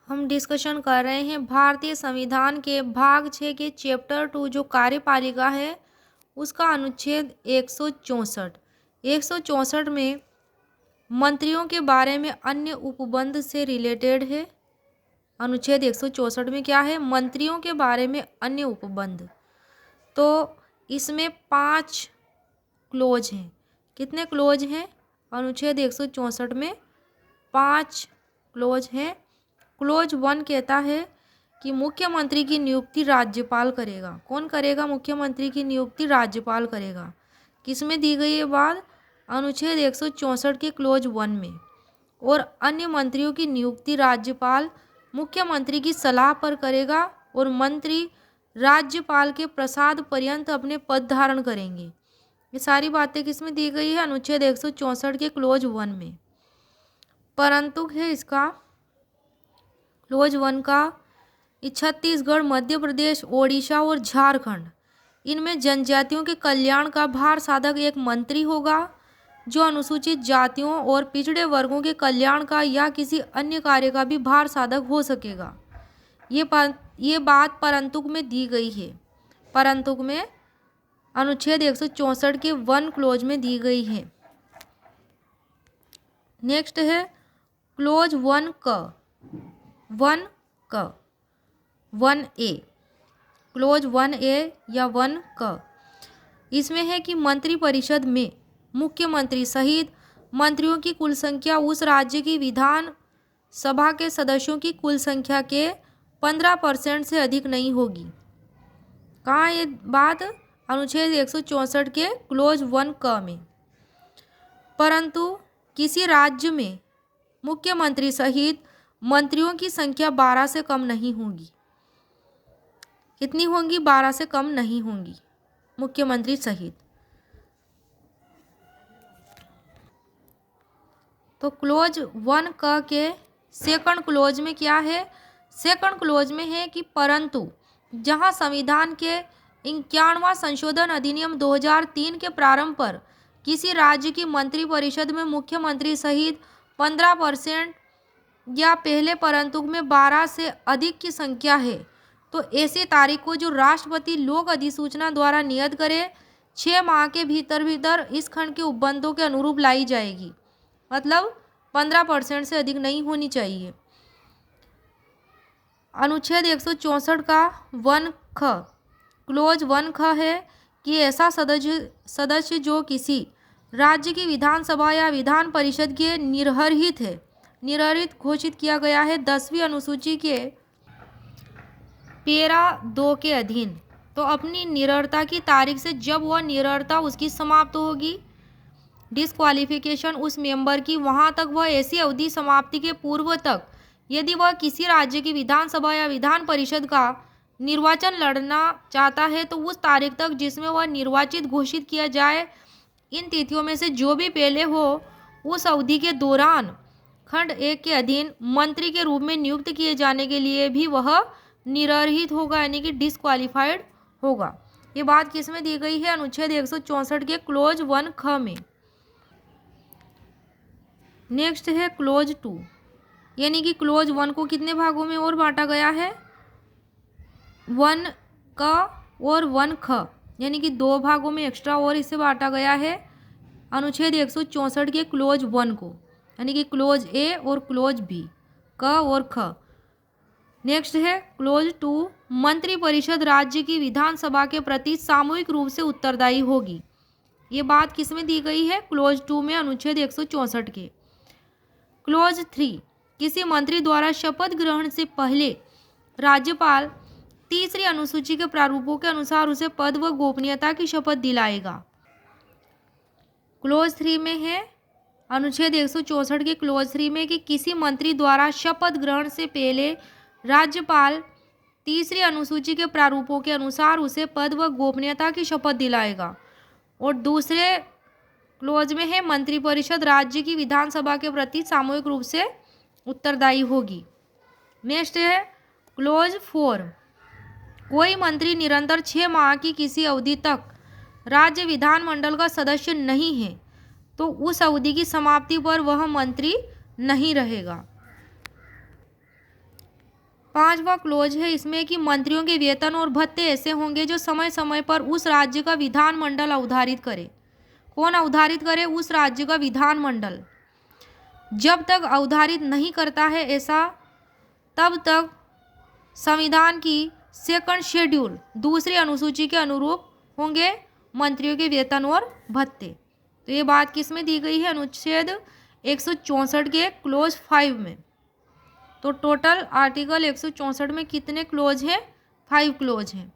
हम डिस्कशन कर रहे हैं भारतीय संविधान के भाग 6 के चैप्टर 2 जो कार्यपालिका है उसका अनुच्छेद 164। 164 में मंत्रियों के बारे में अन्य उपबंध से रिलेटेड है। अनुच्छेद 164 में क्या है? मंत्रियों के बारे में अन्य उपबंध। तो इसमें 5 क्लोज हैं। कितने क्लोज हैं? अनुच्छेद 164 में 5 क्लोज हैं। क्लोज 1 कहता है कि मुख्यमंत्री की नियुक्ति राज्यपाल करेगा। कौन करेगा? मुख्यमंत्री की नियुक्ति राज्यपाल करेगा। किसमें दी गई है बात? अनुच्छेद 164 के क्लोज 1 में। और अन्य मंत्रियों की नियुक्ति राज्यपाल मुख्यमंत्री की सलाह पर करेगा और मंत्री राज्यपाल के प्रसाद पर्यंत अपने पद धारण करेंगे। ये सारी बातें किसमें दी गई है? अनुच्छेद 164 के क्लोज 1 में। परंतु है इसका क्लोज 1 का छत्तीसगढ़, मध्य प्रदेश, ओडिशा और झारखंड, इनमें जनजातियों के कल्याण का भार साधक एक मंत्री होगा जो अनुसूचित जातियों और पिछड़े वर्गों के कल्याण का या किसी अन्य कार्य का भी भार साधक हो सकेगा। ये बात परंतु में दी गई है। परंतु में अनुच्छेद 164 के 1 क्लोज में दी गई है। नेक्स्ट है क्लोज 1 1A। क्लोज 1A या 1 इसमें है कि मंत्री परिषद में मुख्यमंत्री सहित मंत्रियों की कुल संख्या उस राज्य की विधान सभा के सदस्यों की कुल संख्या के 15% से अधिक नहीं होगी। कहाँ ये बात? अनुच्छेद 164 के क्लोज 1 में। परंतु किसी राज्य में मुख्यमंत्री सहित मंत्रियों की संख्या 12 से कम नहीं होगी। कितनी होंगी? 12 से कम नहीं होंगी मुख्यमंत्री सहित। तो क्लोज 1 के सेकंड क्लोज में क्या है? सेकंड क्लोज में है कि परंतु जहां संविधान के 51वां संशोधन अधिनियम 2003 के प्रारंभ पर किसी राज्य की मंत्री परिषद में मुख्यमंत्री सहित 15% या पहले परंतु में 12 से अधिक की संख्या है तो ऐसी तारीख को जो राष्ट्रपति लोक अधिसूचना द्वारा नियत करे 6 माह के भीतर इस खंड के उपबंधों के अनुरूप लाई जाएगी। मतलब 15% से अधिक नहीं होनी चाहिए। अनुच्छेद 164 का 1 क्लोज 1 है कि ऐसा सदस्य जो किसी राज्य की विधानसभा या विधान परिषद के निर्हरित घोषित किया गया है 10वीं अनुसूची के पैरा 2 के अधीन, तो अपनी निरर्ता की तारीख से जब वह निरर्ता उसकी समाप्त होगी, डिस्क्वालिफिकेशन उस मेंबर की, वहां तक वह ऐसी अवधि समाप्ति के पूर्व तक यदि वह किसी राज्य की विधानसभा या विधान परिषद का निर्वाचन लड़ना चाहता है तो उस तारीख तक जिसमें वह निर्वाचित घोषित किया जाए, इन तिथियों में से जो भी पहले हो उस अवधि के दौरान खंड 1 के अधीन मंत्री के रूप में नियुक्त किए जाने के लिए भी वह निरर्हित होगा, यानी कि डिस्क्वालिफाइड होगा। ये बात किस में दी गई है? अनुच्छेद 164 के क्लोज 1 में। नेक्स्ट है क्लोज 2, यानी कि क्लोज 1 को कितने भागों में और बांटा गया है? 1 और 1 यानी कि 2 भागों में एक्स्ट्रा और इसे बांटा गया है अनुच्छेद 164 के क्लोज 1 को, यानी कि क्लोज ए और क्लोज बी, और ख। नेक्स्ट है क्लोज 2, मंत्री परिषद राज्य की विधानसभा के प्रति सामूहिक रूप से उत्तरदायी होगी। ये बात किस में दी गई है? क्लोज 2 में, अनुच्छेद 164 के। क्लोज 3, किसी मंत्री द्वारा शपथ ग्रहण से पहले राज्यपाल तीसरी अनुसूची के प्रारूपों के अनुसार उसे पद व गोपनीयता की शपथ दिलाएगा। क्लोज 3 में है अनुच्छेद 164 के क्लोज 3 में कि किसी मंत्री द्वारा शपथ ग्रहण से पहले राज्यपाल तीसरी अनुसूची के प्रारूपों के अनुसार उसे पद व गोपनीयता की शपथ दिलाएगा। और दूसरे क्लोज में है मंत्रिपरिषद राज्य की विधानसभा के प्रति सामूहिक रूप से उत्तरदायी होगी। नेक्स्ट है क्लोज 4, कोई मंत्री निरंतर 6 माह की किसी अवधि तक राज्य विधानमंडल का सदस्य नहीं है तो उस अवधि की समाप्ति पर वह मंत्री नहीं रहेगा। 5वां क्लोज है इसमें कि मंत्रियों के वेतन और भत्ते ऐसे होंगे जो समय समय पर उस राज्य का विधानमंडल अवधारित करे। कौन अवधारित करे? उस राज्य का विधानमंडल। जब तक अवधारित नहीं करता है ऐसा, तब तक संविधान की सेकंड शेड्यूल दूसरी अनुसूची के अनुरूप होंगे मंत्रियों के वेतन और भत्ते। तो ये बात किस में दी गई है? अनुच्छेद 164 के क्लोज 5 में। तो टोटल आर्टिकल 164 में कितने क्लोज हैं? 5 क्लोज हैं।